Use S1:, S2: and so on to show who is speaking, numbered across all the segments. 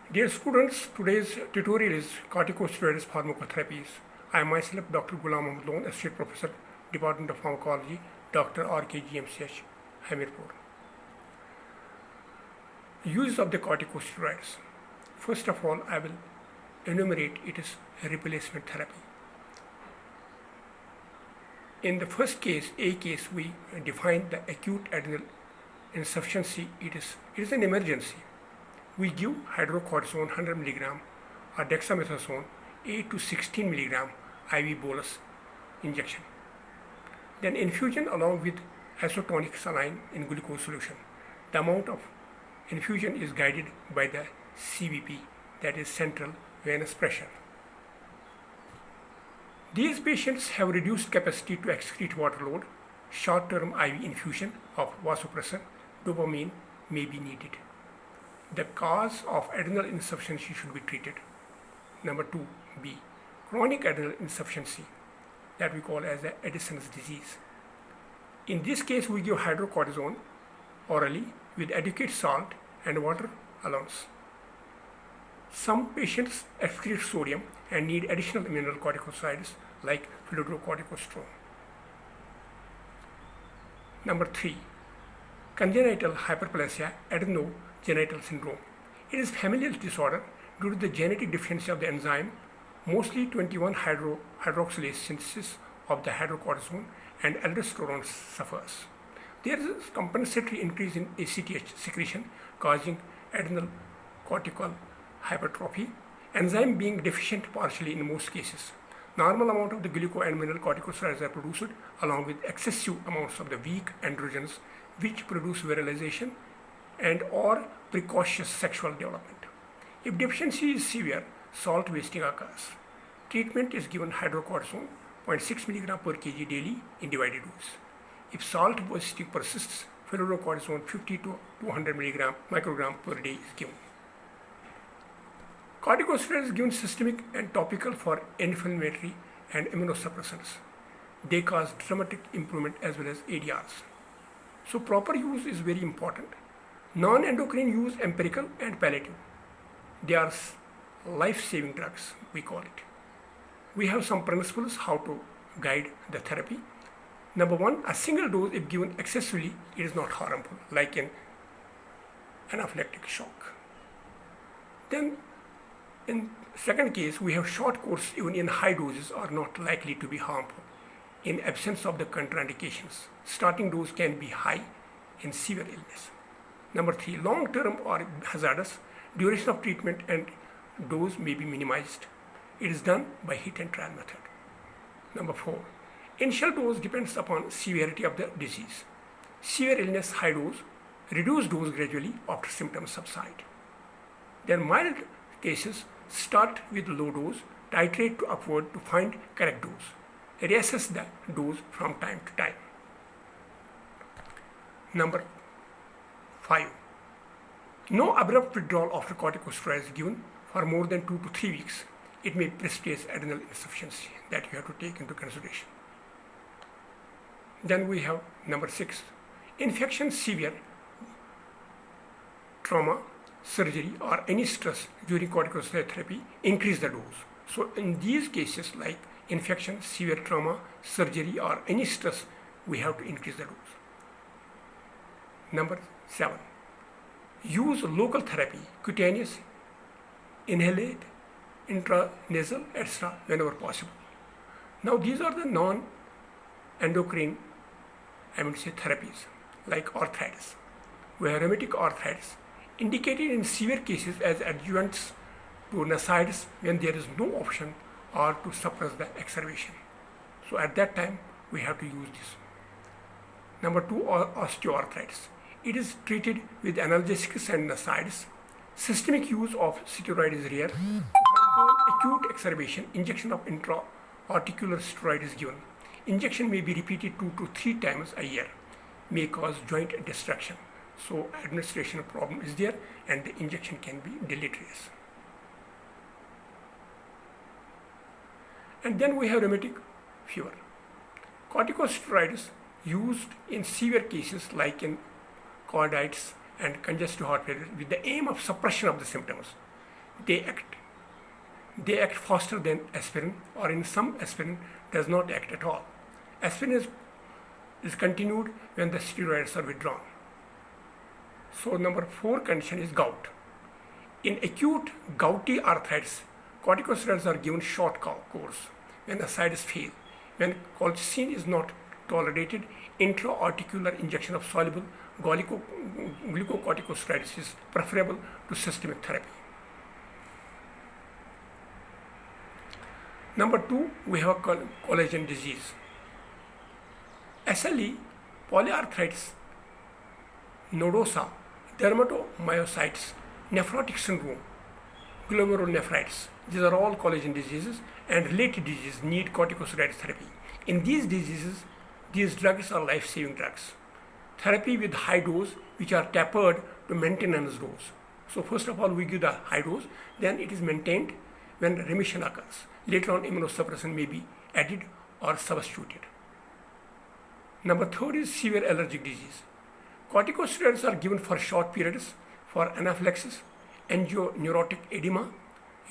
S1: Dear students, today's tutorial is corticosteroids pharmacotherapies. I am myself Dr. Ghulam Mohammad Loan, Associate Professor, Department of Pharmacology, Dr. RKGMCH, Hamirpur. Use of the corticosteroids. First of all, I will enumerate it as replacement therapy. In the first case, A case, we define the acute adrenal insufficiency. It is an emergency. We give hydrocortisone 100 mg or dexamethasone 8 to 16 mg IV bolus injection. Then infusion along with isotonic saline in glucose solution. The amount of infusion is guided by the CVP, that is central venous pressure. These patients have reduced capacity to excrete water load. Short-term IV infusion of vasopressor, dopamine may be needed. The cause of adrenal insufficiency should be treated. Number 2B, chronic adrenal insufficiency, that we call as the Addison's disease. In this case, we give hydrocortisone orally with adequate salt and water allowance. Some patients excrete sodium and need additional mineralocorticoids like fludrocorticosterone. Number 3, congenital hyperplasia adrenogenital syndrome. It is familial disorder due to the genetic deficiency of the enzyme, mostly 21 hydroxylase synthesis of the hydrocortisone, and aldosterone suffers. There is a compensatory increase in ACTH secretion causing adrenal cortical hypertrophy, enzyme being deficient partially in most cases. Normal amount of the gluco and mineralocorticosteroids are produced along with excessive amounts of the weak androgens which produce virilization and or precocious sexual development. If deficiency is severe, salt wasting occurs. Treatment is given hydrocortisone 0.6 mg per kg daily in divided dose. If salt wasting persists, fludrocortisone 50 to 200 microgram per day is given. Corticosteroids given systemic and topical for inflammatory and immunosuppressants. They cause dramatic improvement as well as ADRs. So proper use is very important. Non-endocrine use empirical and palliative. They are life-saving drugs, we call it. We have some principles how to guide the therapy. Number 1, a single dose if given excessively, it is not harmful, like in anaphylactic shock. Then in second case, we have short course even in high doses are not likely to be harmful in absence of the contraindications. Starting dose can be high in severe illness. Number 3, long-term or hazardous, duration of treatment and dose may be minimized. It is done by hit and trial method. Number 4, initial dose depends upon severity of the disease. Severe illness, high dose, reduce dose gradually after symptoms subside. Then mild cases, start with low dose, titrate to upward to find correct dose. Reassess the dose from time to time. Number 5, no abrupt withdrawal after corticosteroids given for more than 2 to 3 weeks. It may precipitate adrenal insufficiency that you have to take into consideration. Then we have number 6, infection, severe trauma, surgery or any stress during corticosteroid therapy, increase the dose. So in these cases like infection, severe trauma, surgery or any stress, we have to increase the dose. Number 7, use local therapy, cutaneous, inhaled, intranasal, etc. whenever possible. Now these are the non-endocrine, therapies like arthritis. We have rheumatic arthritis indicated in severe cases as adjuvants to NSAIDs when there is no option or to suppress the exacerbation. So at that time we have to use this. Number 2, osteoarthritis. It is treated with analgesics and NSAIDs. Systemic use of steroid is rare. To control acute exacerbation, injection of intra-articular steroid is given. Injection may be repeated 2 to 3 times a year. May cause joint destruction. So administration problem is there and the injection can be deleterious. And then we have rheumatic fever. Corticosteroids used in severe cases like in carditis and congestive heart failure with the aim of suppression of the symptoms. they act they act faster than aspirin, or in some aspirin does not act at all. Aspirin is continued when the steroids are withdrawn. So number 4 condition is gout. In acute gouty arthritis, corticosteroids are given short course when the sides fail. When colchicine is not tolerated, intra-articular injection of soluble glucocorticosteroids is preferable to systemic therapy. Number 2, we have collagen disease. SLE, polyarthritis nodosa, dermatomyositis, nephrotic syndrome, glomerulonephritis. These are all collagen diseases, and related diseases need corticosteroid therapy. In these diseases, these drugs are life-saving drugs. Therapy with high dose, which are tapered to maintenance dose. So first of all, we give the high dose, then it is maintained when remission occurs. Later on, immunosuppression may be added or substituted. Number 3 is severe allergic disease. Corticosteroids are given for short periods for anaphylaxis, angioneurotic edema,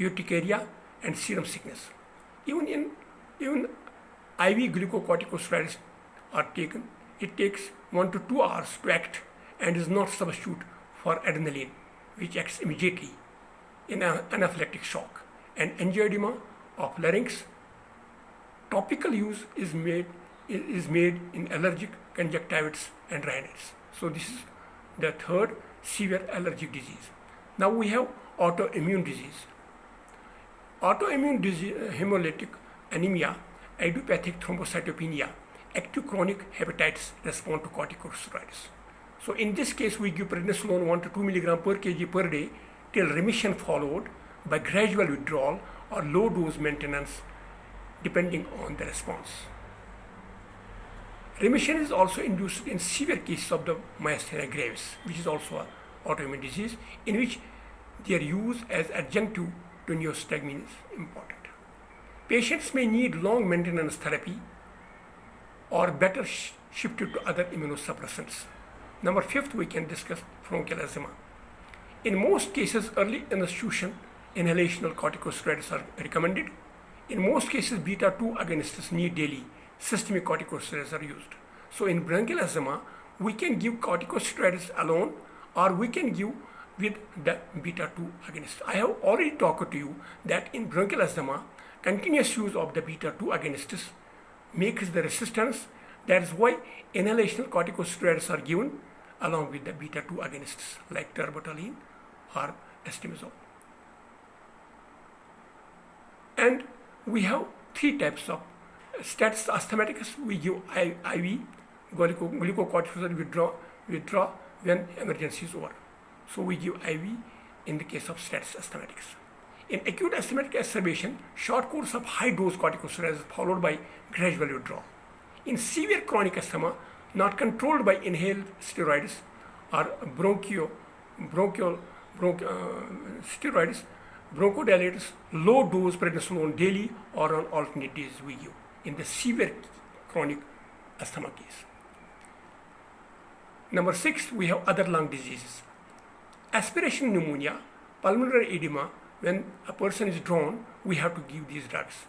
S1: urticaria, and serum sickness. Even IV glucocorticosteroids are taken. It takes 1 to 2 hours to act and is not substitute for adrenaline, which acts immediately in anaphylactic shock. And angioedema of larynx, topical use is made in allergic conjunctivitis and rhinitis. So this is the 3rd, severe allergic disease. Now we have autoimmune disease. Autoimmune disease, hemolytic anemia, idiopathic thrombocytopenia, active chronic hepatitis respond to corticosteroids. So in this case, we give prednisolone 1 to 2 mg per kg per day till remission followed by gradual withdrawal or low dose maintenance depending on the response. Remission is also induced in severe cases of the myasthenia gravis, which is also an autoimmune disease, in which their use as adjunctive to neostigmine is important. Patients may need long maintenance therapy or better shifted to other immunosuppressants. Number 5, we can discuss bronchial asthma. In most cases, early institution inhalational corticosteroids are recommended. In most cases, beta-2 agonists need daily systemic corticosteroids are used. So in bronchial asthma, we can give corticosteroids alone, or we can give with the beta-2 agonist. I have already talked to you that in bronchial asthma, continuous use of the beta-2 agonists makes the resistance. That is why inhalational corticosteroids are given along with the beta-2 agonists like terbutaline or estimazole. And we have 3 types of status asthmaticus. We give IV glucocorticosteroid withdraw when emergency is over. So we give IV in the case of status asthmaticus. In acute asthmatic exacerbation, short course of high dose corticosteroids is followed by gradual withdrawal. In severe chronic asthma, not controlled by inhaled steroids or steroids, bronchodilators, low dose prednisolone daily or on alternate days we give in the severe chronic asthma case. Number 6, we have other lung diseases. Aspiration pneumonia, pulmonary edema. When a person is drawn, we have to give these drugs.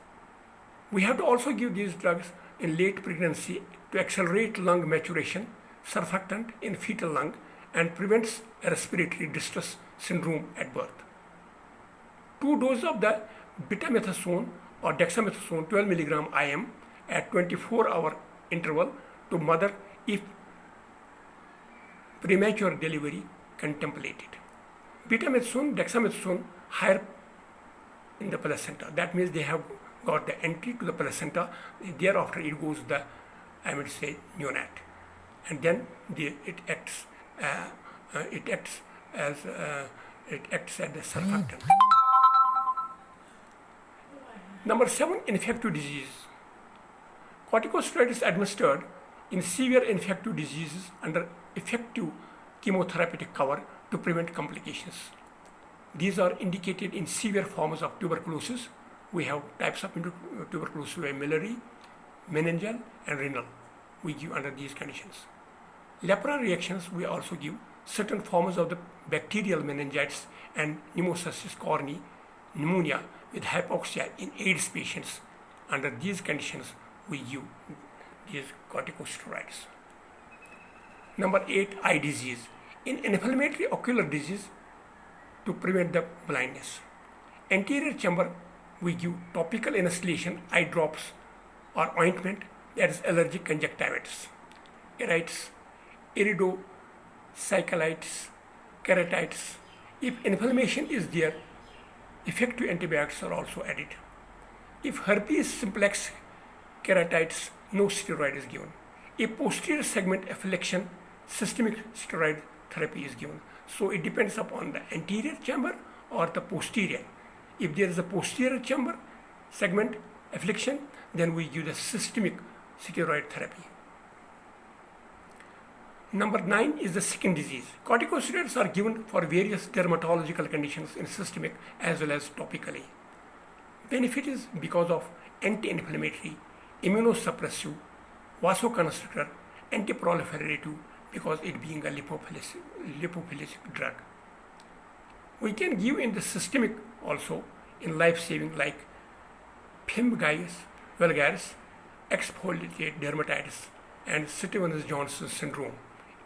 S1: We have to also give these drugs in late pregnancy to accelerate lung maturation, surfactant in fetal lung, and prevents respiratory distress syndrome at birth. 2 doses of the betamethasone or dexamethasone 12 mg IM at 24-hour interval to mother if premature delivery contemplated. Betamethasone, dexamethasone higher in the placenta. That means they have got the entry to the placenta. Thereafter it goes the, I would say, neonate, and then it acts as the surfactant. Number 7, infective disease. Corticosteroids administered in severe infective diseases under effective chemotherapeutic cover to prevent complications. These are indicated in severe forms of tuberculosis. We have types of tuberculosis, miliary, meningeal, and renal. We give under these conditions. Lepra reactions, we also give certain forms of the bacterial meningitis and pneumocystis corneae, pneumonia with hypoxia in AIDS patients. Under these conditions, we give these corticosteroids. Number 8, eye disease. In inflammatory ocular disease, to prevent the blindness, anterior chamber, we give topical instillation eye drops or ointment, that is allergic conjunctivitis, iritis, iridocyclitis, keratitis. If inflammation is there, effective antibiotics are also added. If herpes simplex keratitis, no steroid is given. If posterior segment affliction, systemic steroid therapy is given. So it depends upon the anterior chamber or the posterior. If there is a posterior chamber segment affliction, then we give the systemic steroid therapy. Number 9 is the skin disease. Corticosteroids are given for various dermatological conditions in systemic as well as topically. Benefit is because of anti-inflammatory, immunosuppressive, vasoconstrictor, anti-proliferative, because it being a lipophilic drug. We can give in the systemic also in life-saving like Pemphigus vulgaris, exfoliated dermatitis, and Stevens-Johnson syndrome.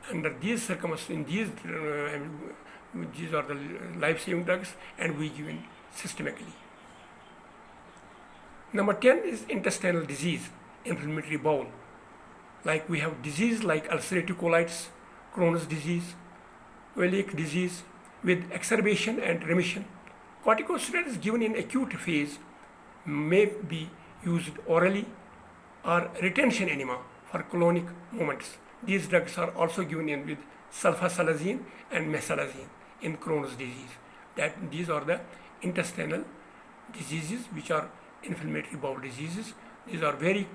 S1: Under these circumstances, these are the life-saving drugs, and we give in systemically. Number 10 is intestinal disease, inflammatory bowel. Like we have disease like ulcerative colitis, Crohn's disease, celiac disease with exacerbation and remission. Corticosteroids given in acute phase may be used orally or retention enema for colonic moments. These drugs are also given in with sulfasalazine and mesalazine in Crohn's disease. These are the intestinal diseases which are inflammatory bowel diseases. These are the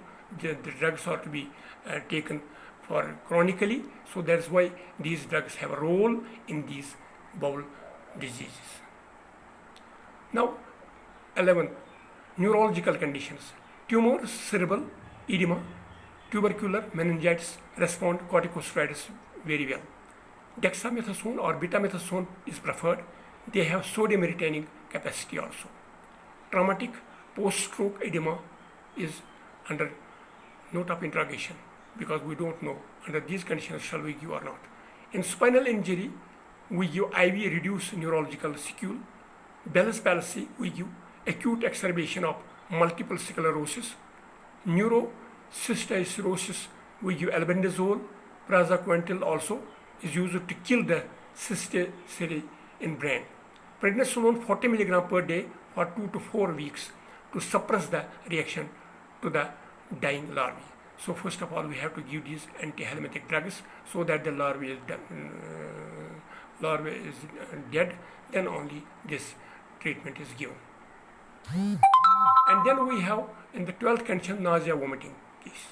S1: drugs are to be taken for chronically, so that's why these drugs have a role in these bowel diseases. Now 11, neurological conditions. Tumor, cerebral edema, tubercular meningitis respond corticosteroids very well. Dexamethasone or betamethasone is preferred. They have sodium retaining capacity also. Traumatic post-stroke edema is under note of interrogation because we don't know under these conditions shall we give or not. In spinal injury, we give IV reduced neurological sequelae. Bell's palsy, we give acute exacerbation of multiple sclerosis. Neurocystic cirrhosis, we give albendazole. Praziquantel also is used to kill the cystocele in brain. Prednisolone 40 mg per day for 2 to 4 weeks to suppress the reaction to the dying larvae. So first of all, we have to give these antihelminthic drugs so that the larvae is dead. Then only this treatment is given. And then we have in the 12th condition nausea vomiting case.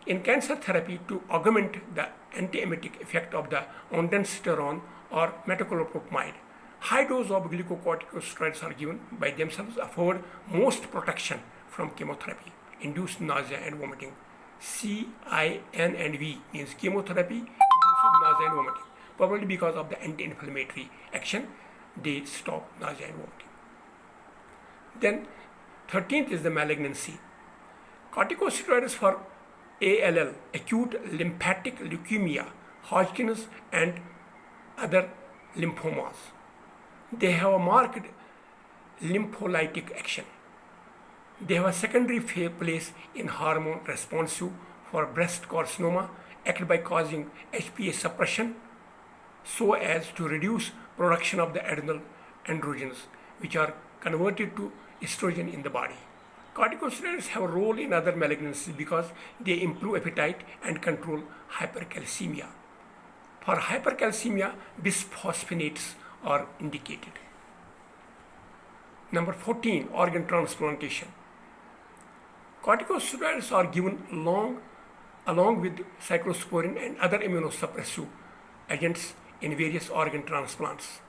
S1: In cancer therapy, to augment the antiemetic effect of the ondansetron or metoclopramide, high dose of glucocorticosteroids are given by themselves afford most protection from chemotherapy, induced nausea and vomiting. CIN and V means chemotherapy induced nausea and vomiting. Probably because of the anti-inflammatory action, they stop nausea and vomiting. Then 13th is the malignancy. Corticosteroids for ALL, acute lymphatic leukemia, Hodgkin's and other lymphomas. They have a marked lympholytic action. They have a secondary place in hormone responsive for breast carcinoma, act by causing HPA suppression so as to reduce production of the adrenal androgens, which are converted to estrogen in the body. Corticosteroids have a role in other malignancies because they improve appetite and control hypercalcemia. For hypercalcemia, bisphosphonates are indicated. Number 14, organ transplantation. Corticosteroids are given along with cyclosporin and other immunosuppressive agents in various organ transplants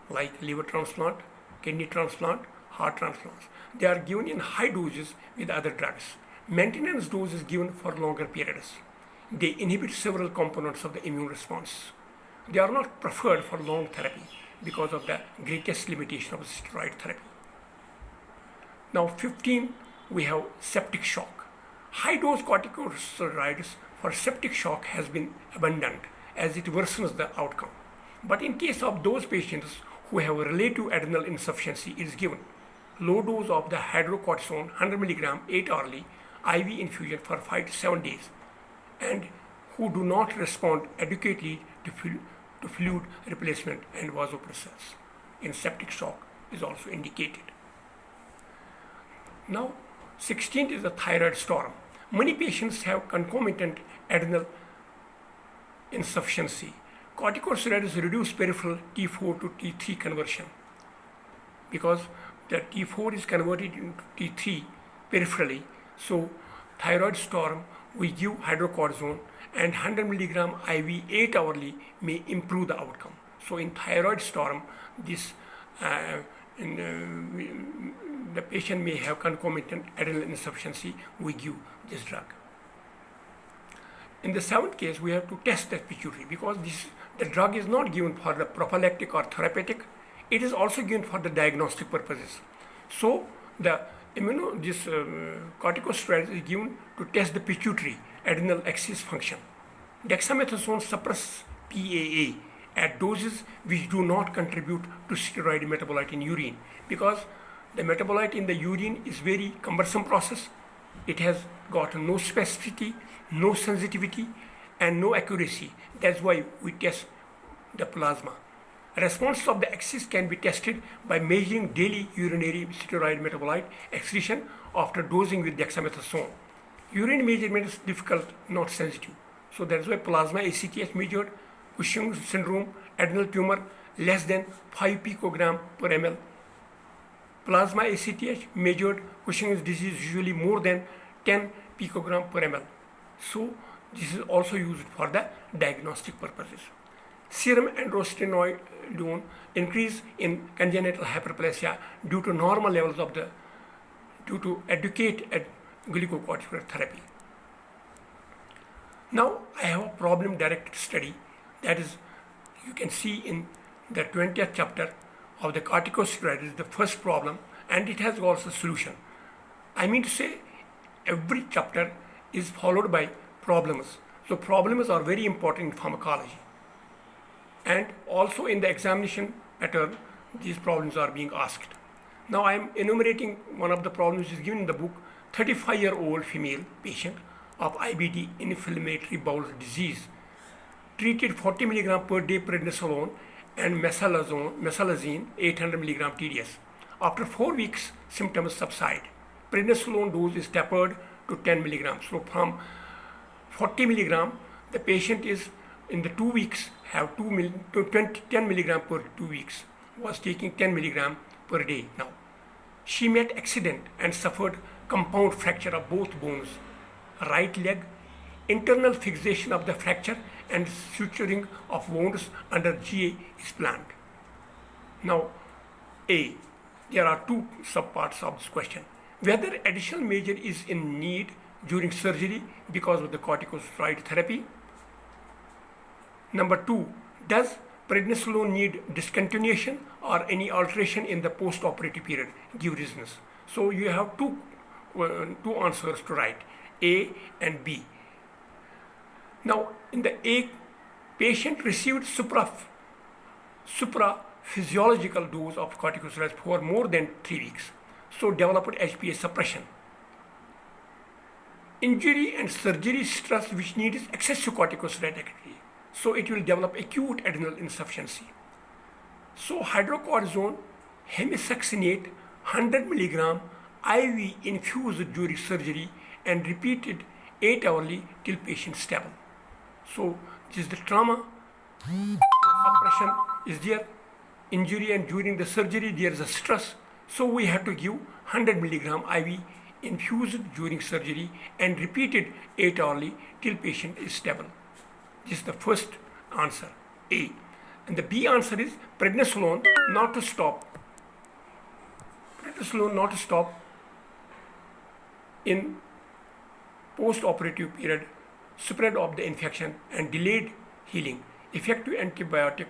S1: like liver transplant, kidney transplant, heart transplants. They are given in high doses with other drugs. Maintenance dose is given for longer periods. They inhibit several components of the immune response. they are not preferred for long therapy because of the greatest limitation of steroid therapy. Now 15, we have septic shock. High dose corticosteroids for septic shock has been abandoned as it worsens the outcome. But in case of those patients who have relative adrenal insufficiency, it is given low dose of the hydrocortisone 100 mg 8 hourly IV infusion for 5 to 7 days, and who do not respond adequately to fluid replacement and vasopressors in septic shock is also indicated. Now 16th is the thyroid storm. Many patients have concomitant adrenal insufficiency. Corticosteroids reduce peripheral T4 to T3 conversion because the T4 is converted into T3 peripherally. So thyroid storm, we give hydrocortisone and 100 mg IV 8 hourly may improve the outcome. So in thyroid storm, this the patient may have concomitant adrenal insufficiency, we give this drug. In the 7th case, we have to test the pituitary because the drug is not given for the prophylactic or therapeutic, it is also given for the diagnostic purposes. So the corticosteroid is given to test the pituitary adrenal axis function. Dexamethasone suppresses PAA at doses which do not contribute to steroid metabolite in urine because the metabolite in the urine is very cumbersome process. It has got no specificity, no sensitivity and no accuracy. That's why we test the plasma. Response of the axis can be tested by measuring daily urinary steroid metabolite excretion after dosing with dexamethasone. Urine measurement is difficult, not sensitive. So that's why plasma ACTH measured, Cushing's syndrome, adrenal tumor less than 5 picogram per ml. Plasma ACTH measured Cushing's disease usually more than 10 picogram per ml. So this is also used for the diagnostic purposes. Serum androstenedione increase in congenital hyperplasia due to normal levels of due to adequate glucocorticoid therapy. Now I have a problem directed study that is you can see in the 20th chapter of the corticosteroid is the first problem and it has also solution. I mean to say every chapter is followed by problems. So problems are very important in pharmacology. And also in the examination pattern, these problems are being asked. Now I am enumerating one of the problems which is given in the book. 35-year-old female patient of IBD, inflammatory bowel disease, treated 40 mg per day prednisolone and mesalazine 800 mg TDS. After 4 weeks, symptoms subside. Prednisolone dose is tapered to 10 mg. So from 40 mg, the patient is in the 2 weeks have 10 mg per 2 weeks, was taking 10 mg per day now. She met accident and suffered compound fracture of both bones, right leg, internal fixation of the fracture and suturing of wounds under GA is planned. Now A, there are 2 subparts of this question. Whether additional measure is in need during surgery because of the corticosteroid therapy. Number 2, does prednisolone need discontinuation or any alteration in the post-operative period? Give reasons. So you have two answers to write, A and B. Now in the A, patient received supraphysiological dose of corticosteroids for more than 3 weeks, so developed HPA suppression. Injury and surgery stress which needs excessive corticosteroid activity, so it will develop acute adrenal insufficiency. So hydrocortisone hemisuccinate 100 mg IV infused during surgery and repeated 8 hourly till patient stable. So this is the trauma, suppression is there, injury and during the surgery there is a stress. So we have to give 100 mg IV infused during surgery and repeated 8 hourly till patient is stable. This is the first answer, A. And the B answer is prednisolone not to stop. Prednisolone not to stop in post-operative period, spread of the infection and delayed healing. effective antibiotic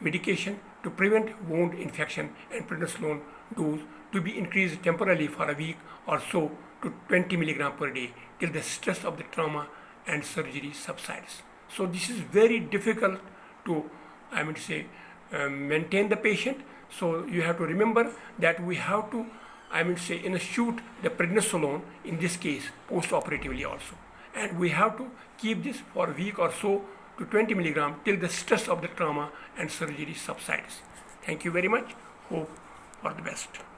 S1: medication to prevent wound infection and prednisolone dose to be increased temporarily for a week or so to 20 milligram per day till the stress of the trauma and surgery subsides. So this is very difficult to, maintain the patient. So you have to remember that we have to, shoot the prednisolone in this case post-operatively also. And we have to keep this for a week or so to 20 milligram till the stress of the trauma and surgery subsides. Thank you very much. Hope for the best.